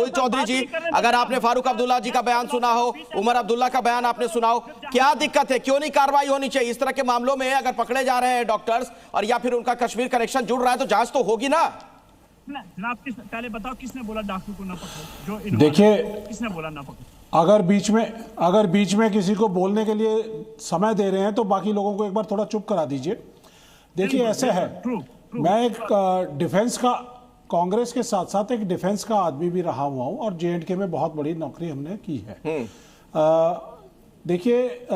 मोहित चौधरी जी, अगर आपने फारूक अब्दुल्ला जी का बयान सुना हो, उमर अब्दुल्ला का बयान आपने सुना हो, क्या दिक्कत है, क्यों नहीं कार्रवाई होनी चाहिए? इस तरह के मामलों में अगर पकड़े जा रहे हैं डॉक्टर्स और या फिर उनका कश्मीर कनेक्शन जुड़ रहा है तो जांच तो होगी ना। जनाब पहले बताओ किसने बोला डॉक्टर को ना पकड़ो? जो देखिए, किसने बोला ना पकड़ो? अगर बीच में किसी को बोलने के लिए समय दे रहे हैं तो बाकी लोगों को एक बार थोड़ा चुप करा दीजिए। देखिए ऐसे है, मैं एक डिफेंस का, कांग्रेस के साथ साथ एक डिफेंस का आदमी भी रहा हुआ हूं और J&K में बहुत बड़ी नौकरी हमने की है। देखिए,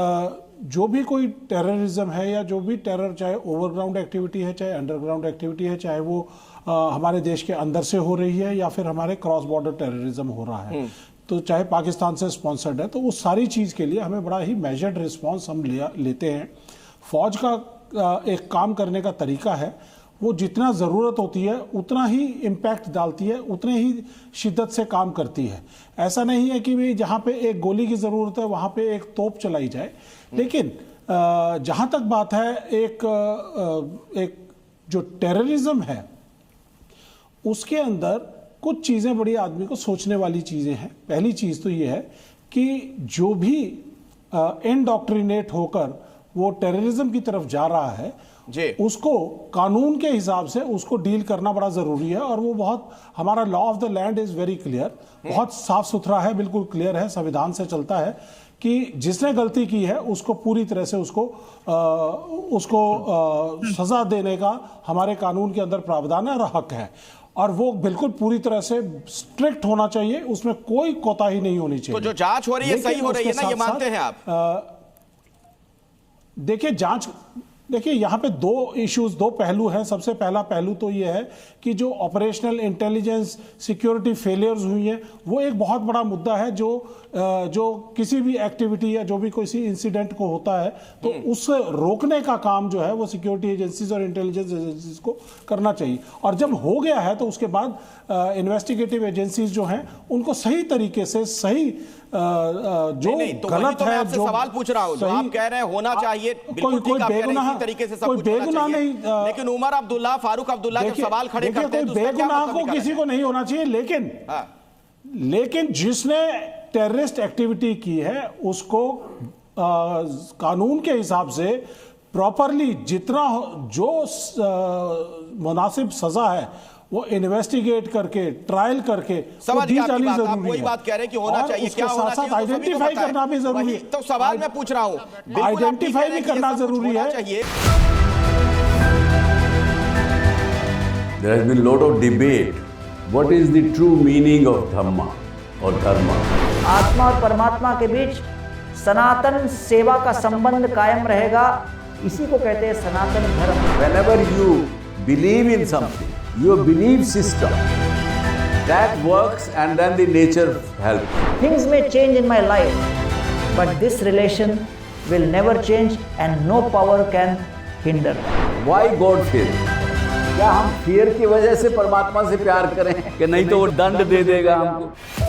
जो भी कोई टेररिज्म है या जो भी टेरर, चाहे ओवरग्राउंड एक्टिविटी है, चाहे अंडरग्राउंड एक्टिविटी है, चाहे वो हमारे देश के अंदर से हो रही है या फिर हमारे क्रॉस बॉर्डर टेररिज्म हो रहा है, तो चाहे पाकिस्तान से स्पॉन्सर्ड है, तो उस सारी चीज़ के लिए हमें बड़ा ही मेजर्ड रिस्पॉन्स हम लेते हैं। फौज का एक काम करने का तरीका है, वो जितना ज़रूरत होती है उतना ही इम्पैक्ट डालती है, उतने ही शिद्दत से काम करती है। ऐसा नहीं है कि भाई जहाँ पे एक गोली की ज़रूरत है वहाँ पे एक तोप चलाई जाए। लेकिन जहाँ तक बात है, एक जो टेररिज्म है उसके अंदर कुछ चीज़ें बड़ी आदमी को सोचने वाली चीज़ें हैं। पहली चीज़ तो ये है कि जो भी इनडॉक्ट्रिनेट होकर वो टेररिज्म की तरफ जा रहा है उसको कानून के हिसाब से उसको डील करना बड़ा ज़रूरी है। और वो बहुत, हमारा law of the land is very clear, बहुत साफ सुथरा है, बिल्कुल क्लियर है, संविधान से चलता है कि जिसने गलती की है उसको पूरी तरह से उसको सजा देने का हमारे कानून के अंदर प्रावधान है और हक है, और वो बिल्कुल पूरी तरह से स्ट्रिक्ट होना चाहिए, उसमें कोई कोताही नहीं होनी चाहिए। तो जो जांच हो रही है सही हो रही है ना, ये मानते हैं आप? देखिए, जांच, देखिए यहाँ पे दो पहलू हैं। सबसे पहला पहलू तो ये है कि जो ऑपरेशनल इंटेलिजेंस सिक्योरिटी फेलियर्स हुई हैं वो एक बहुत बड़ा मुद्दा है, जो किसी भी एक्टिविटी या जो भी किसी इंसिडेंट को होता है तो उसे रोकने का काम जो है वो सिक्योरिटी एजेंसीज और इंटेलिजेंस एजेंसीज को करना चाहिए। और जब हो गया है तो उसके बाद इन्वेस्टिगेटिव एजेंसीज जो हैं उनको सही तरीके से, सही जो तो गलत तो है, जो सवाल पूछ रहा हूं, जो आप कह रहे हैं होना चाहिए, बिल्कुल ठीक, आप कह रहे हैं इसी तरीके से सब कुछ होना चाहिए, लेकिन उमर अब्दुल्ला, फारूक अब्दुल्ला जब सवाल खड़े करते हैं तो बेगुनाह को किसी को नहीं होना चाहिए। लेकिन जिसने टेररिस्ट एक्टिविटी की है उसको कानून के हिसाब से प्रॉपरली जितना जो मुनासिब सजा है वो इन्वेस्टिगेट करके, ट्रायल करके समझ दी जानी आप जरूरी वही है। बात कह रहे हैं कि होना चाहिए, क्या होना चाहिए, साथ आइडेंटिफाई करना भी जरूरी है। तो सवाल मैं पूछ रहा हूं, आइडेंटिफाई भी करना जरूरी है। There has been a lot of debate. What is the true meaning of Dhamma or Dharma? आत्मा और परमात्मा के बीच सनातन सेवा का संबंध कायम रहेगा, इसी को कहते हैं सनातन धर्म। Whenever you believe in something, your belief system that works, and then the nature helps. Things may change in my life, but this relation will never change and no power can hinder. Why God fear? क्या हम fear की वजह से परमात्मा से प्यार करें कि नहीं तो वो दंड दे देगा हमको?